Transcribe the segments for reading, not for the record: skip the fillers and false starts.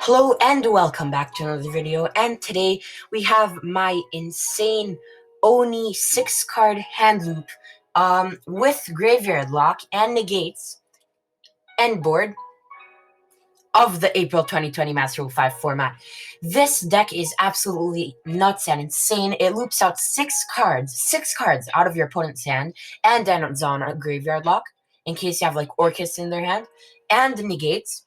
Hello and welcome back to another video, and today we have my insane Oni 6-card hand loop with graveyard lock and negates and board of the April 2020 Master 5 format. This deck is absolutely nuts and insane. It loops out six cards out of your opponent's hand and then it's on a graveyard lock in case you have like Orcus in their hand, and negates.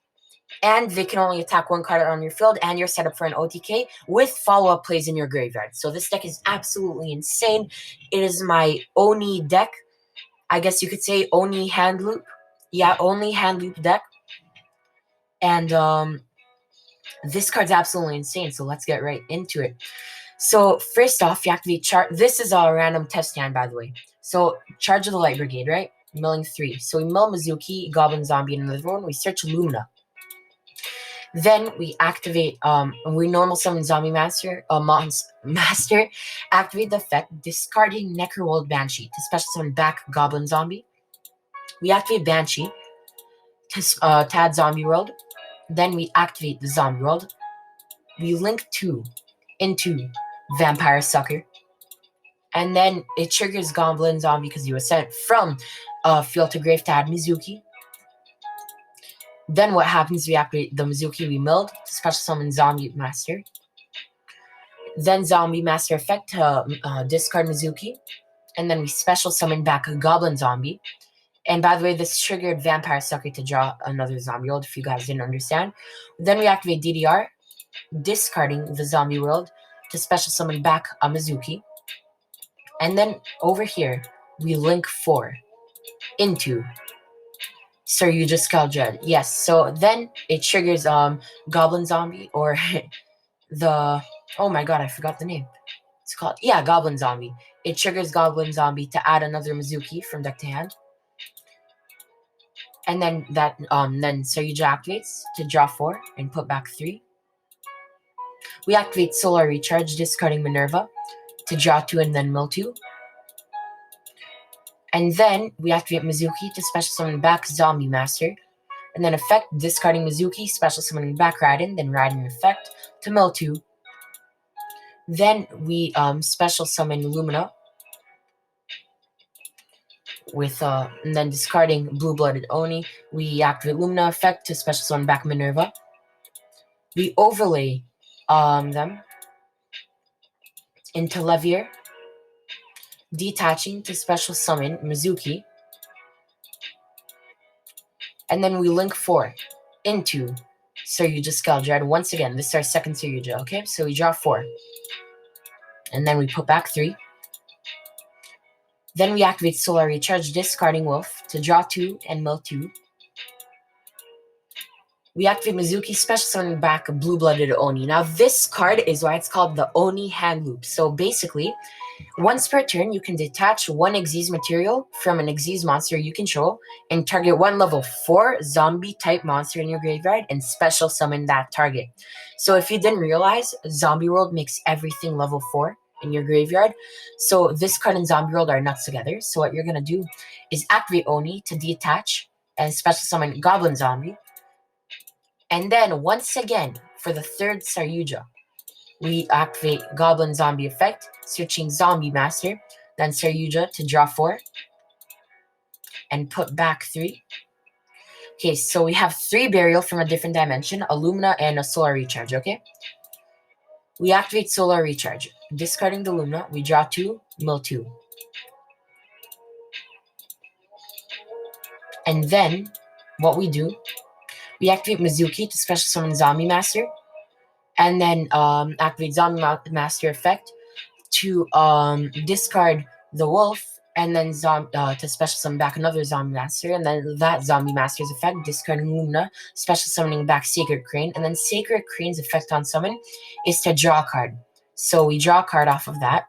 And they can only attack one card on your field, and you're set up for an OTK with follow-up plays in your graveyard. So this deck is absolutely insane. It is my Oni deck. I guess you could say Oni hand loop. Yeah, Oni hand loop deck. And this card's absolutely insane, so let's get right into it. So first off, you activate charge. This is a random test hand, by the way. So charge of the Light Brigade, right? Milling 3. So we mill Mizuki, Goblin Zombie, and another one. We search Lumina. Then we activate, we normal summon Zombie Master, Master, activate the effect, discarding Necroworld Banshee to special summon back Goblin Zombie. We activate Banshee to add Zombie World. Then we activate the Zombie World. We link 2 into Vampire Sucker. And then it triggers Goblin Zombie because you were sent from field to grave to add Mizuki. Then what happens, we activate the Mizuki we milled to special summon Zombie Master. Then Zombie Master effect to discard Mizuki. And then we special summon back a Goblin Zombie. And by the way, this triggered Vampire Sucker to draw another Zombie World, if you guys didn't understand. Then we activate DDR, discarding the Zombie World to special summon back a Mizuki. And then over here, we link 4 into Saryuja Skuldred. Yes, so then it triggers Goblin Zombie, or the, oh my god, I forgot the name. It's called, yeah, Goblin Zombie. It triggers Goblin Zombie to add another Mizuki from deck to hand. And then that then Saryuja activates to draw 4 and put back 3. We activate Solar Recharge, discarding Minerva to draw 2 and then mill 2. And then we activate Mizuki to special summon back Zombie Master. And then effect, discarding Mizuki, special summoning back Raiden, then Raiden effect to mill 2. Then we special summon Lumina with and then discarding Blue-Blooded Oni. We activate Lumina effect to special summon back Minerva. We overlay them into Levier, detaching to special summon Mizuki. And then we link 4 into Saryuja Skuldred. Once again, this is our second Saryuja, okay? So we draw 4. And then we put back 3. Then we activate Solar Recharge, discarding Wolf to draw 2 and mill 2. We activate Mizuki, special summoning back Blue-Blooded Oni. Now this card is why it's called the Oni hand loop. So basically, once per turn, you can detach one Xyz material from an Xyz monster you control and target one level 4 zombie-type monster in your graveyard and special summon that target. So if you didn't realize, Zombie World makes everything level 4 in your graveyard. So this card and Zombie World are nuts together. So what you're going to do is activate Oni to detach and special summon Goblin Zombie. And then once again, for the third Saryuja, we activate Goblin Zombie effect, searching Zombie Master, then Saryuja to draw 4 and put back 3. Okay, so we have 3 Burial from a different dimension, a Lumina, and a Solar Recharge, okay? We activate Solar Recharge. Discarding the Lumina, we draw 2, mill 2. And then, what we do, we activate Mizuki to special summon Zombie Master, and then activate Zombie Master effect to discard the Wolf, and then to special summon back another Zombie Master, and then that Zombie Master's effect, discarding Lumina, special summoning back Sacred Crane, and then Sacred Crane's effect on summon is to draw a card. So we draw a card off of that,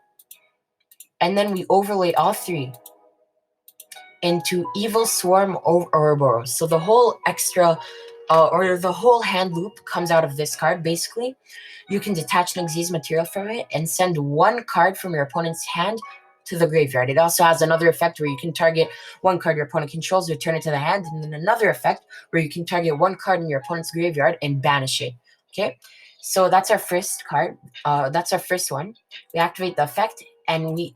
and then we overlay all 3 into Evil Swarm Ouroboros. So the whole extra, or the whole hand loop comes out of this card. Basically, you can detach an Xyz material from it and send 1 card from your opponent's hand to the graveyard. It also has another effect where you can target 1 card your opponent controls, return it to the hand, and then another effect where you can target 1 card in your opponent's graveyard and banish it. Okay, so that's our first card. That's our first one. We activate the effect, and we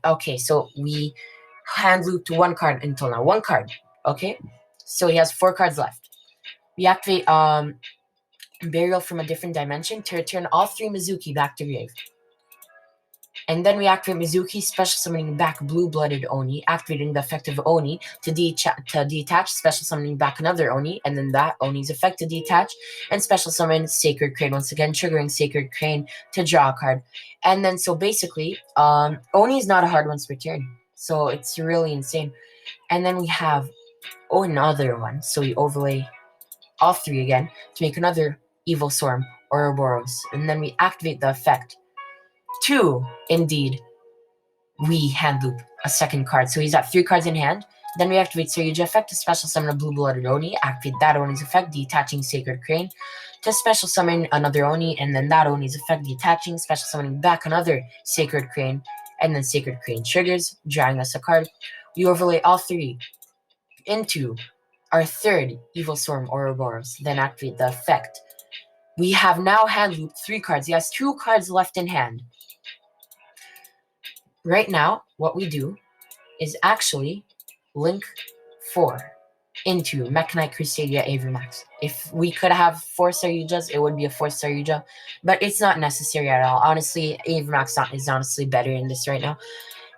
hand looped one card until now. One card. Okay, so he has 4 cards left. We activate Burial from a different dimension to return all 3 Mizuki back to grave. And then we activate Mizuki, special summoning back Blue-Blooded Oni, activating the effect of Oni to detach, special summoning back another Oni, and then that Oni's effect to detach, and special summon Sacred Crane, once again triggering Sacred Crane to draw a card. And then, so basically, Oni is not a hard one to return, so it's really insane. And then we have another one, so we overlay all 3 again to make another Evil Storm Ouroboros, and then we activate the effect to, indeed, we hand loop a second card. So he's at 3 cards in hand. Then we activate Saryuja effect to special summon a Blue-Blooded Oni, activate that Oni's effect, detaching Sacred Crane, to special summon another Oni, and then that Oni's effect, detaching, special summoning back another Sacred Crane, and then Sacred Crane triggers, drawing us a card. We overlay all 3 into our third Evil Storm Ouroboros, then activate the effect. We have now hand looped 3 cards. He has 2 cards left in hand. Right now, what we do is actually link 4 into Mechanite Crusadia Avermax. If we could have 4 Saryujas, it would be a 4 Saryuja, but it's not necessary at all. Honestly, Avermax is honestly better in this right now.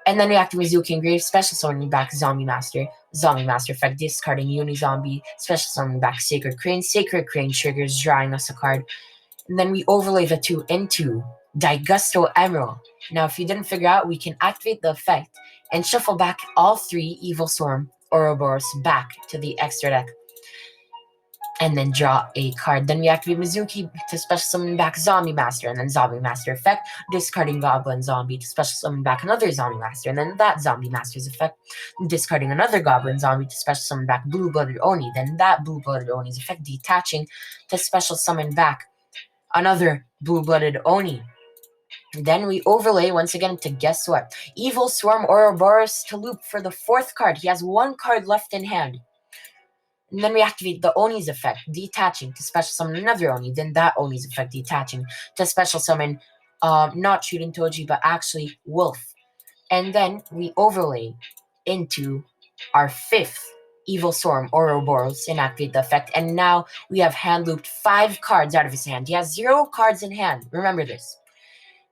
And then we activate Mizuki Engrave, special summoning back Zombie Master effect, discarding Uni Zombie, special summoning back Sacred Crane triggers, drawing us a card. And then we overlay the 2 into Daigusto Emerald. Now, if you didn't figure out, we can activate the effect and shuffle back all 3 Evil Storm Ouroboros back to the extra deck. And then draw a card. Then we activate Mizuki to special summon back Zombie Master, and then Zombie Master effect, discarding Goblin Zombie to special summon back another Zombie Master, and then that Zombie Master's effect, discarding another Goblin Zombie to special summon back Blue-Blooded Oni, then that Blue-Blooded Oni's effect, detaching to special summon back another Blue-Blooded Oni. Then we overlay once again to guess what? Evil Storm Ouroboros to loop for the 4th card. He has 1 card left in hand. And then we activate the Oni's effect, detaching to special summon another Oni. Then that Oni's effect, detaching to special summon not Shooting Toji, but actually Wolf. And then we overlay into our 5th Evil Storm Ouroboros and activate the effect. And now we have hand looped 5 cards out of his hand. He has 0 cards in hand. Remember this.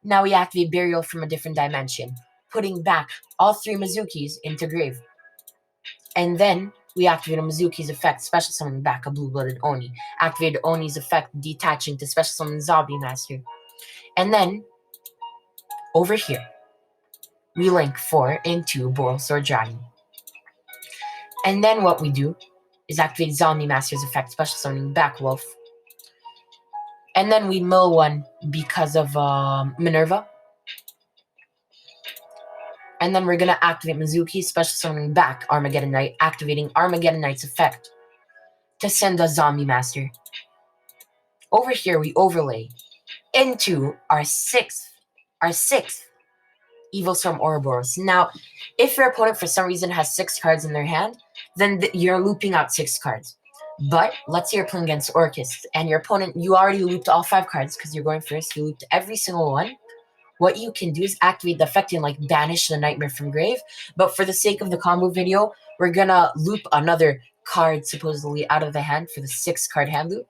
Now we activate Burial from a different dimension, putting back all 3 Mizukis into grave. And then we activate a Mizuki's effect, special summon back a Blue-Blooded Oni. Activate Oni's effect, detaching to special summon Zombie Master. And then, over here, we link 4 into Boral Sword Dragon. And then what we do is activate Zombie Master's effect, special summoning back Wolf. And then we mill 1 because of Minerva. And then we're going to activate Mizuki, special summoning back Armageddon Knight, activating Armageddon Knight's effect to send a Zombie Master. Over here, we overlay into our 6th Evil Storm Ouroboros. Now, if your opponent for some reason has 6 cards in their hand, then you're looping out 6 cards. But let's say you're playing against Orcus, and your opponent, you already looped all 5 cards because you're going first. You looped every single one. What you can do is activate the effect and banish the Nightmare from grave. But for the sake of the combo video, we're gonna loop another card supposedly out of the hand for the 6-card hand loop.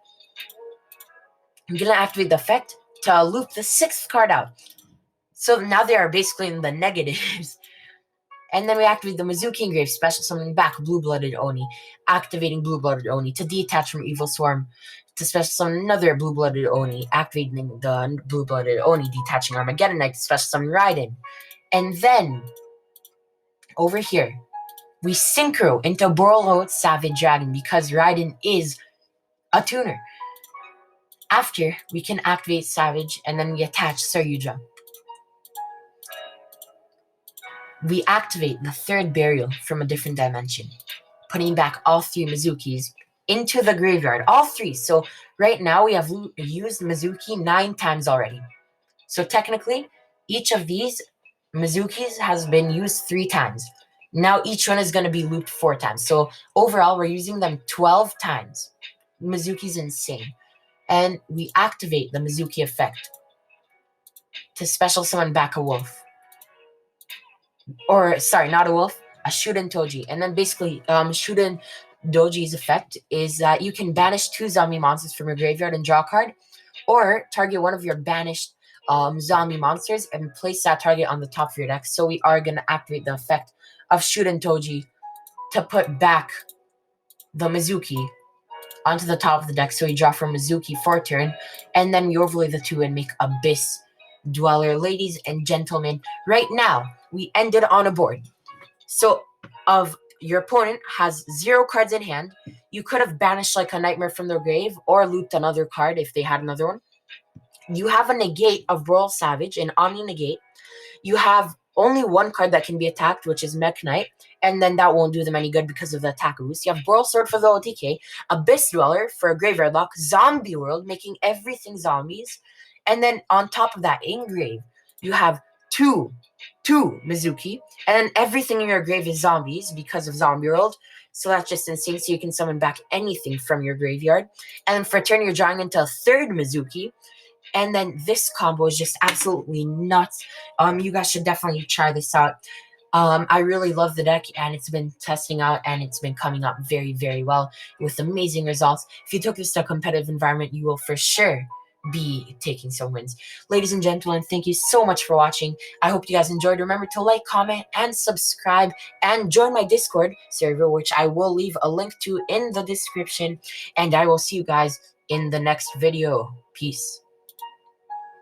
I'm gonna activate the effect to loop the 6th card out. So now they are basically in the negatives. And then we activate the Mizuki Engrave, special summoning back Blue-Blooded Oni, activating Blue-Blooded Oni to detach from Evil Storm, to special summon another Blue-Blooded Oni, activating the Blue-Blooded Oni, detaching Armageddon Knight to special summon Raiden. And then, over here, we synchro into Boral Savage Dragon because Raiden is a tuner. After, we can activate Savage, and then we attach Saryuja. We activate the 3rd Burial from a different dimension, putting back all 3 Mizukis into the graveyard. All 3. So right now we have used Mizuki 9 times already. So technically, each of these Mizukis has been used 3 times. Now each one is going to be looped 4 times. So overall, we're using them 12 times. Mizuki's insane. and we activate the Mizuki effect to special summon back a wolf. Or, sorry, not a wolf, a Shuden Toji. And then basically, Shuden Doji's effect is that you can banish 2 zombie monsters from your graveyard and draw a card, or target one of your banished zombie monsters and place that target on the top of your deck. So we are going to activate the effect of Shuden Toji to put back the Mizuki onto the top of the deck. So we draw from Mizuki for turn, and then we overlay the 2 and make Abyss Dweller. Ladies and gentlemen, right now, we ended on a board. So, of your opponent has 0 cards in hand. You could have banished like a Nightmare from their grave or looped another card if they had another one. You have a negate of Royal Savage, an Omni negate. You have only 1 card that can be attacked, which is Mech Knight, and then that won't do them any good because of the attack boost. You have Boral Sword for the OTK, Abyss Dweller for a Graveyard Lock, Zombie World, making everything zombies, and then on top of that, in grave, you have two Mizuki, and then everything in your grave is zombies because of Zombie World. So that's just insane. So you can summon back anything from your graveyard. And then for turn, you're drawing into a 3rd Mizuki. And then this combo is just absolutely nuts. You guys should definitely try this out. I really love the deck, and it's been testing out, and it's been coming up very, very well with amazing results. If you took this to a competitive environment, you will for sure be taking some wins. Ladies and gentlemen, thank you so much for watching. I hope you guys enjoyed. Remember to like, comment, and subscribe, and join my Discord server, which I will leave a link to in the description, and I will see you guys in the next video. Peace.